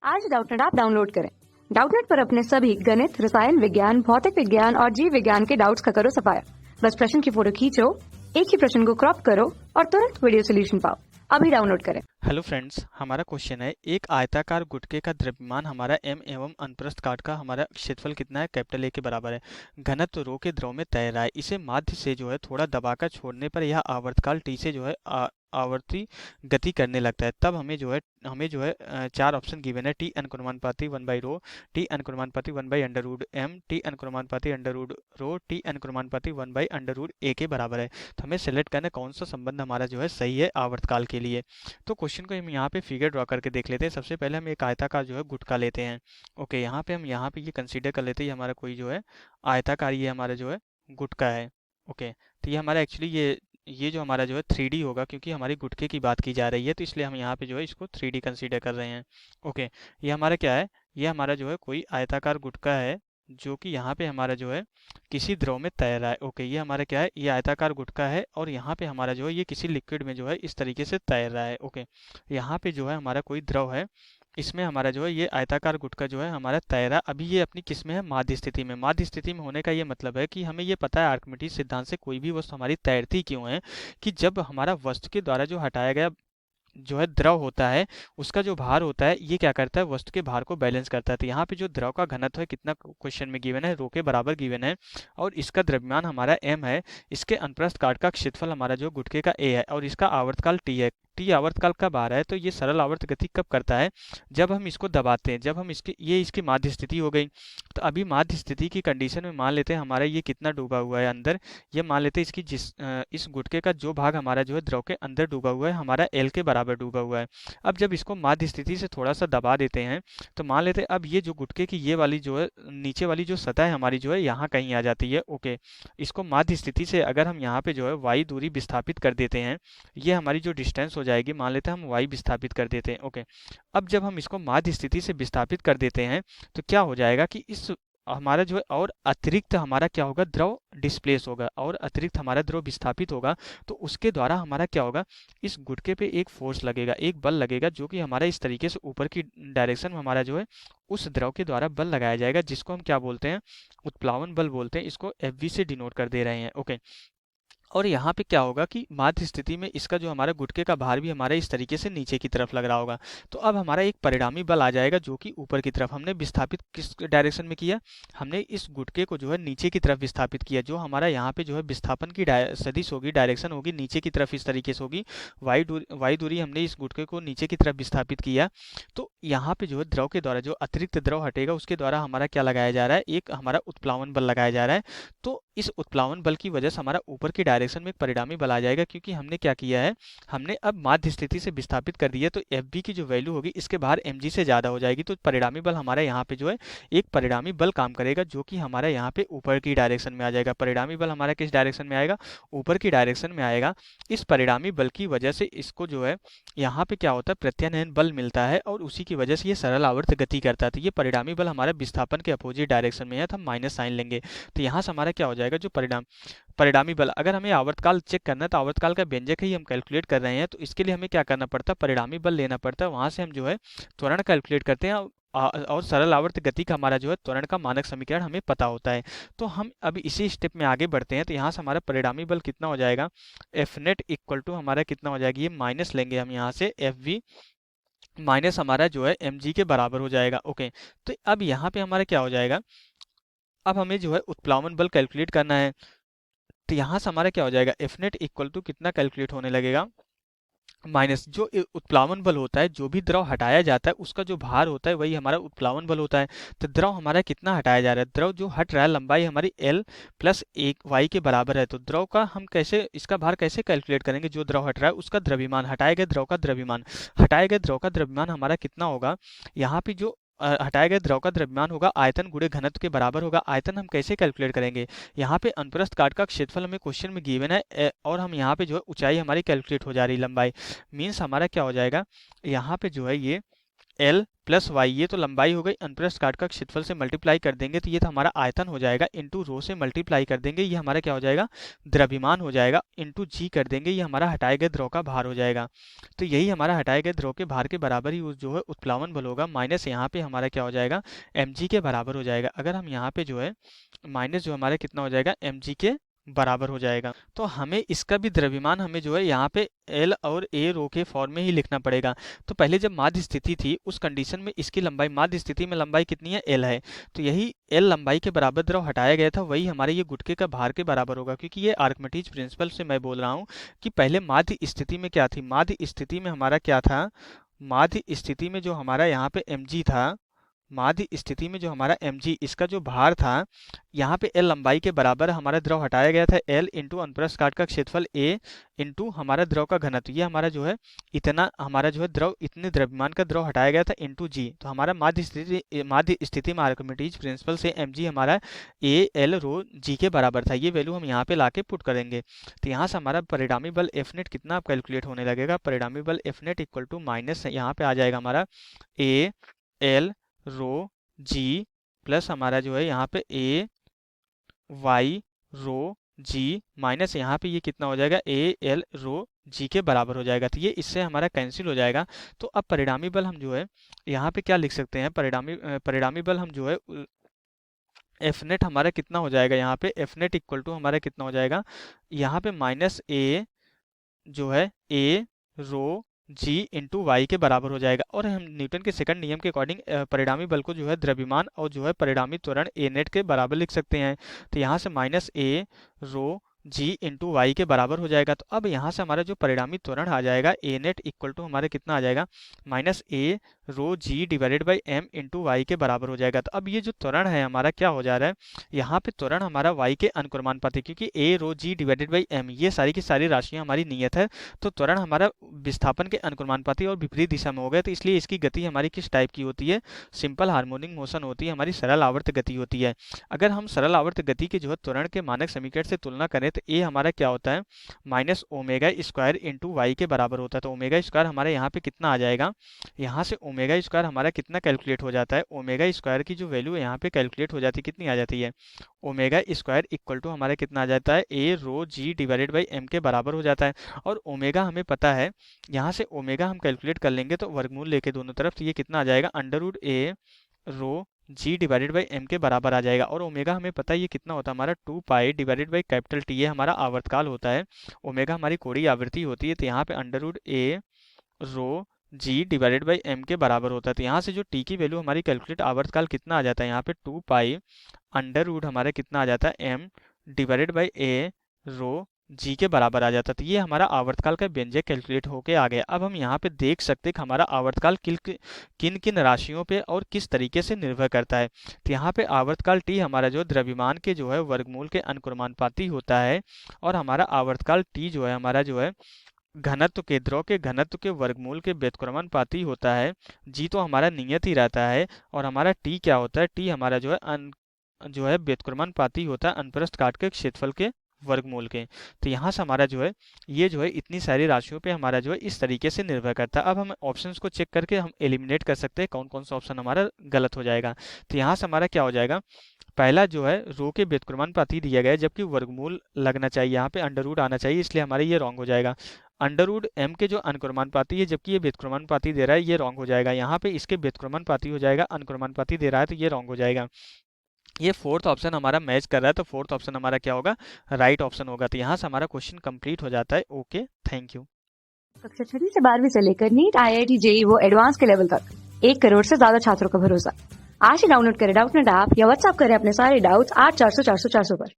आज Doubtnut app download करें। Doubtnut पर अपने सभी गणित, रसायन विज्ञान, भौतिक विज्ञान और जीव विज्ञान के डाउट्स का करो सफाया। बस प्रश्न की फोटो खींचो, एक ही प्रश्न को क्रॉप करो और तुरंत वीडियो सोल्यूशन पाओ। अभी डाउनलोड करें। हेलो फ्रेंड्स, हमारा क्वेश्चन है एक आयताकार गुटके का द्रव्यमान हमारा m एवं अनुप्रस्थ काट का हमारा क्षेत्रफल कितना है, कैपिटल A के बराबर है। घनत्व रो के द्रव में तैर रहा है। इसे माध्य से जो है थोड़ा दबाकर छोड़ने पर यह आवर्तकाल t से जो है आवर्ती गति करने लगता है। तब हमें जो है चार ऑप्शन गिवन है। टी अनुक्रमानुपाती 1/ρ, टी अनुक्रमानुपाती 1/√m, टी अनुक्रमानुपाती √ρ, टी अनुक्रमानुपाती 1/√a के बराबर है। तो हमें सेलेक्ट करना है कौन सा संबंध हमारा जो है सही है आवर्तकाल के लिए। तो क्वेश्चन को हम यहाँ पे फिगर ड्रॉ करके देख लेते हैं। सबसे पहले हम एक आयताकार जो है गुटका लेते हैं। ओके, यहाँ पे ये कंसीडर कर लेते हैं, ये हमारा कोई जो है आयताकार, ये हमारा जो है गुटका है। ओके, तो ये हमारा एक्चुअली ये जो हमारा जो है 3D होगा, क्योंकि हमारी गुटके की बात की जा रही है, तो इसलिए हम यहाँ पे जो है इसको 3D कंसीडर कर रहे हैं। ओके, ये हमारा क्या है, ये हमारा जो है कोई आयताकार गुटका है जो कि यहाँ पे हमारा जो है किसी द्रव में तैर रहा है। ओके, ये हमारा क्या है, ये आयताकार गुटका है और यहाँ पे हमारा जो है ये किसी लिक्विड में जो है इस तरीके से तैर रहा है। ओके, यहाँ पे जो है हमारा कोई द्रव है, इसमें हमारा जो है ये आयताकार गुटका जो है हमारा तैरा। अभी ये अपनी किस में है, माध्य स्थिति में। माध्य स्थिति में होने का ये मतलब है कि हमें ये पता है आर्किमिडीज सिद्धांत से कोई भी वस्तु हमारी तैरती क्यों है, कि जब हमारा वस्तु के द्वारा जो हटाया गया जो है द्रव होता है, उसका जो भार होता है, ये क्या करता है, वस्तु के भार को बैलेंस करता है। तो यहाँ पे जो द्रव का घनत्व है कितना क्वेश्चन में गिवन है, रो के बराबर गिवन है, और इसका द्रव्यमान हमारा m है। इसके अनुप्रस्थ काट का क्षेत्रफल हमारा जो गुटके का a है, और इसका आवर्तकाल t है। t आवर्तकाल कब आ रहा है, तो ये सरल आवर्त गति कब करता है, जब हम इसको दबाते हैं, जब हम इसकी माध्य स्थिति हो गई। तो अभी माध्य स्थिति की कंडीशन में मान लेते हैं हमारा ये कितना डूबा हुआ है अंदर, ये मान लेते हैं इस गुटके का जो भाग हमारा जो है द्रव के अंदर डूबा हुआ है हमारा L के बराबर डूबा हुआ है। अब जब इसको माध्य स्थिति से थोड़ा सा दबा देते हैं, तो मान लेते हैं अब ये जो गुटके की ये वाली जो है नीचे वाली जो सतह है हमारी जो है यहाँ कहीं आ जाती है। ओके, इसको माध्य स्थिति से अगर हम यहाँ पे जो है y दूरी विस्थापित कर देते हैं, ये हमारी जो डिस्टेंस हो जाएगी, मान लेते हैं हम y विस्थापित कर देते हैं। ओके, अब जब हम इसको माध्य स्थिति से विस्थापित कर देते हैं, तो क्या हो जाएगा कि इस हमारा जो है और अतिरिक्त हमारा क्या होगा, द्रव डिस्प्लेस होगा, और अतिरिक्त हमारा द्रव विस्थापित होगा। तो उसके द्वारा हमारा क्या होगा, इस गुटके पे एक फोर्स लगेगा, एक बल लगेगा, जो कि हमारा इस तरीके से ऊपर की डायरेक्शन में हमारा जो है उस द्रव के द्वारा बल लगाया जाएगा, जिसको हम क्या बोलते हैं, उत्प्लावन बल बोलते हैं। इसको FV से डिनोट कर दे रहे हैं। ओके, और यहाँ पे क्या होगा कि माध्य स्थिति में इसका जो हमारा गुटके का भार भी हमारे इस तरीके से नीचे की तरफ लग रहा होगा। तो अब हमारा एक परिणामी बल आ जाएगा जो कि ऊपर की तरफ हमने विस्थापित किस डायरेक्शन में किया, हमने इस गुटके को जो है नीचे की तरफ विस्थापित किया। जो हमारा यहाँ पे जो है विस्थापन की सदिश होगी, डायरेक्शन होगी नीचे की तरफ, इस तरीके से होगी। वाई दूरी हमने इस गुटके को नीचे की तरफ विस्थापित किया। तो यहाँ पे जो है द्रव के द्वारा जो अतिरिक्त द्रव हटेगा, उसके द्वारा हमारा क्या लगाया जा रहा है, एक हमारा उत्प्लावन बल लगाया जा रहा है। तो इस उत्प्लावन बल की वजह से हमारा ऊपर की डायरेक्शन में एक परिणामी बल आ जाएगा, क्योंकि हमने क्या किया है, हमने अब माध्य स्थिति से विस्थापित कर दिया। तो FB की जो वैल्यू होगी इसके बाहर mg से ज़्यादा हो जाएगी। तो परिणामी बल हमारा यहाँ पे जो है एक परिणामी बल काम करेगा, जो कि हमारा यहाँ पे ऊपर की डायरेक्शन में आ जाएगा। परिणामी बल हमारा किस डायरेक्शन में आएगा, ऊपर की डायरेक्शन में आएगा। इस परिणामी बल की वजह से इसको जो है यहाँ पे क्या होता है, प्रत्यानयन बल मिलता है, और उसी की वजह से ये सरल आवर्त गति करता है। तो ये परिणामी बल हमारा विस्थापन के अपोजिट डायरेक्शन में है, तो हम माइनस साइन लेंगे। तो यहाँ से हमारा क्या हो जाएगा, जो परिणामी बल, अगर हमें आवर्तकाल चेक करना है तो आवर्तकाल का व्यंजक ही हम कैलकुलेट कर रहे हैं, तो इसके लिए हमें क्या करना पड़ता है, परिणामी बल लेना पड़ता है। वहां से हम जो है त्वरण कैलकुलेट करते हैं, और सरल आवर्त गति का हमारा जो है त्वरण का मानक समीकरण हमें पता होता है। तो हम अभी इसी स्टेप में आगे बढ़ते हैं। तो यहाँ से हमारा परिणामी बल कितना हो जाएगा, एफ नेट इक्वल टू हमारा कितना हो जाएगा, ये माइनस लेंगे हम यहाँ से, FV माइनस हमारा जो है mg के बराबर हो जाएगा। ओके, तो अब यहाँ पे हमारा क्या हो जाएगा, अब हमें जो है उत्प्लावन बल कैलकुलेट करना है। तो यहाँ से हमारा क्या हो जाएगा, एफ नेट इक्वल टू कितना कैलकुलेट होने लगेगा, माइनस जो उत्प्लावन बल होता है, जो भी द्रव हटाया जाता है उसका जो भार होता है वही हमारा उत्प्लावन बल होता है। तो द्रव हमारा कितना हटाया जा रहा है, द्रव जो हट रहा है लंबाई हमारी L प्लस 1y के बराबर है। तो द्रव का हम कैसे, इसका भार कैसे कैलकुलेट करेंगे, जो द्रव हट रहा है उसका द्रव्यमान, हटाए गए द्रव का द्रव्यमान, हटाए गए द्रव का द्रव्यमान हमारा कितना होगा, यहाँ पे जो हटाए गए द्रव का द्रव्यमान होगा आयतन गुणे घनत्व के बराबर होगा। आयतन हम कैसे कैलकुलेट करेंगे, यहाँ पे अनुप्रस्थ काट का क्षेत्रफल हमें क्वेश्चन में गिवन है, और हम यहाँ पे जो है ऊंचाई हमारी कैलकुलेट हो जा रही, लंबाई मीन्स हमारा क्या हो जाएगा, यहाँ पे जो है ये L प्लस वाई, ये तो लंबाई हो गई, अनुप्रस्थ काट का क्षेत्रफल से मल्टीप्लाई कर देंगे तो ये तो हमारा आयतन हो जाएगा, इंटू रो से मल्टीप्लाई कर देंगे, ये हमारा क्या हो जाएगा, द्रव्यमान हो जाएगा, इंटू जी कर देंगे, ये हमारा हटाए गए द्रव का भार हो जाएगा। तो यही हमारा हटाए गए द्रव के भार के बराबर ही जो है उत्प्लावन बल होगा, माइनस यहाँ पे हमारा क्या हो जाएगा, mg के बराबर हो जाएगा। अगर हम यहाँ पे जो है माइनस जो हमारा कितना हो जाएगा, mg के बराबर हो जाएगा। तो हमें इसका भी द्रव्यमान हमें जो है यहाँ पे L और A रो के फॉर्म में ही लिखना पड़ेगा। तो पहले जब माध्य स्थिति थी उस कंडीशन में इसकी लंबाई, माध्य स्थिति में लंबाई कितनी है, L है, तो यही L लंबाई के बराबर द्रव हटाया गया था, वही हमारे ये गुटके का भार के बराबर होगा। क्योंकि ये आर्किमिडीज प्रिंसिपल से मैं बोल रहा हूँ कि पहले माध्य स्थिति में क्या थी, माध्य स्थिति में हमारा क्या था, माध्य स्थिति में जो हमारा यहाँ पे mg था, माध्य स्थिति में जो हमारा mg, इसका जो भार था यहाँ पे L लंबाई के बराबर हमारा द्रव हटाया गया था, L इंटू अनुप्रस्थ काट का क्षेत्रफल A इंटू हमारा द्रव का घनत्व, ये हमारा जो है इतना हमारा जो है द्रव, इतने द्रव्यमान का द्रव हटाया गया था, इंटू जी। तो हमारा माध्य स्थिति में आर्किमिडीज प्रिंसिपल से mg हमारा A L रो g के बराबर था, ये वैल्यू हम यहाँ पे लाके पुट करेंगे। तो यहाँ से हमारा परिणामी बल F नेट कितना आप कैलकुलेट होने लगेगा, परिणामी बल F net equal to minus यहाँ पे आ जाएगा हमारा A L rho G plus हमारा जो है यहाँ पे A Y rho G minus यहाँ पे ये कितना हो जाएगा, ए एल रो जी के बराबर हो जाएगा। तो ये इससे हमारा कैंसिल हो जाएगा। तो अब परिणामी बल हम जो है यहाँ पे क्या लिख सकते हैं, परिणामी बल हम जो है एफ नेट हमारा कितना हो जाएगा, यहाँ पे एफ नेट इक्वल टू हमारा कितना हो जाएगा, यहाँ पे माइनस ए जो है ए रो जी इंटू वाई के बराबर हो जाएगा। और हम न्यूटन के सेकंड नियम के अकॉर्डिंग परिणामी बल को जो है द्रव्यमान और जो है परिणामी त्वरण ए नेट के बराबर लिख सकते हैं। तो यहाँ से minus A rho ji into Y के बराबर हो जाएगा। तो अब यहाँ से हमारा जो परिणामी त्वरण आ जाएगा ए नेट इक्वल टू हमारे कितना आ जाएगा, minus A rho G divided by M into Y के बराबर हो जाएगा। तो अब ये जो त्वरण है हमारा क्या हो जा रहा है, यहाँ पे त्वरण हमारा वाई के अनुक्रमानुपाती, क्योंकि ए rho G divided by M ये सारी की सारी राशियाँ हमारी नियत है, तो त्वरण हमारा विस्थापन के अनुक्रमानुपाती और विपरीत दिशा में हो गया। तो इसलिए इसकी गति हमारी किस टाइप की होती है, सिंपल हार्मोनिक मोशन होती है, हमारी सरल आवर्त गति होती है। अगर हम सरल आवर्त गति के जो है त्वरण के मानक समीकरण से तुलना करें तो ए हमारा क्या होता है, minus omega square into Y के बराबर होता है। तो ओमेगा स्क्वायर हमारे यहाँ पे कितना आ जाएगा, यहाँ से ओमेगा स्क्वायर हमारा कितना कैलकुलेट हो जाता है, ओमेगा स्क्वायर की जो वैल्यू यहाँ पे कैलकुलेट हो जाती है कितनी आ जाती है, ओमेगा स्क्वायर इक्वल टू हमारा कितना आ जाता है, ए rho G divided by M के बराबर हो जाता है। और ओमेगा हमें पता है, यहाँ से ओमेगा हम कैलकुलेट कर लेंगे तो वर्गमूल लेके दोनों तरफ, तो ये कितना आ जाएगा, under root A rho G divided by M के बराबर आ जाएगा। और ओमेगा हमें पता है ये कितना होता है हमारा 2 पाई डिवाइडेड बाई कैपिटल टी, ये हमारा आवर्तकाल होता है, ओमेगा हमारी कोणीय आवृत्ति होती है। तो यहाँ पे under root A rho G divided by M के बराबर होता है। तो यहाँ से जो टी की वैल्यू हमारी कैलकुलेट आवर्तकाल कितना आ जाता है, यहाँ पे 2 पाई अंडर रूट हमारा कितना आ जाता है, M divided by A rho जी के बराबर आ जाता है। तो ये हमारा आवर्तकाल का व्यंजक कैलकुलेट होके आ गया। अब हम यहाँ पे देख सकते हैं कि हमारा आवर्तकाल किन किन राशियों पे और किस तरीके से निर्भर करता है। तो यहाँ पे आवर्तकाल टी हमारा जो द्रव्यमान के जो है वर्गमूल के अनुक्रमानुपाती होता है, और हमारा आवर्तकाल टी जो है हमारा जो है घनत्व के, द्रव के घनत्व के वर्गमूल के व्युत्क्रमानुपाती होता है। जी तो हमारा नियत ही रहता है, और हमारा टी क्या होता है, टी हमारा जो है व्युत्क्रमानुपाती होता है अनुप्रस्थ काट के क्षेत्रफल के वर्गमूल के। तो यहाँ से हमारा जो है ये जो है इतनी सारी राशियों पे हमारा जो है इस तरीके से निर्भर करता है। अब हम ऑप्शंस को चेक करके हम एलिमिनेट कर सकते हैं कौन कौन सा ऑप्शन हमारा गलत हो जाएगा। तो यहाँ से हमारा क्या हो जाएगा, पहला जो है रो के व्युत्क्रमानुपाती दिया गया है, जबकि वर्गमूल लगना चाहिए, यहाँ पे अंडर रूट आना चाहिए, इसलिए हमारा ये रॉन्ग हो जाएगा। अंडर रूट एम के जो अनुक्रमानुपाती है, जबकि ये व्युत्क्रमानुपाती दे रहा है, ये रॉन्ग हो जाएगा। यहाँ पे इसके व्युत्क्रमानुपाती हो जाएगा, अनुक्रमानुपाती दे रहा है, तो ये रॉन्ग हो जाएगा। ये फोर्थ ऑप्शन हमारा मैच कर रहा है, तो फोर्थ ऑप्शन हमारा क्या होगा, राइट ऑप्शन होगा। तो यहाँ से हमारा क्वेश्चन कंप्लीट हो जाता है। Okay, thank you. कक्षा 6 से 12वीं से लेकर नीट, IIT, JEE वो एडवांस के लेवल तक 1 करोड़ से ज्यादा छात्रों का भरोसा। आज ही डाउनलोड करें डाउटनेट ऐप या व्हाट्सएप करें अपने सारे डाउट्स 8400 400 400 पर।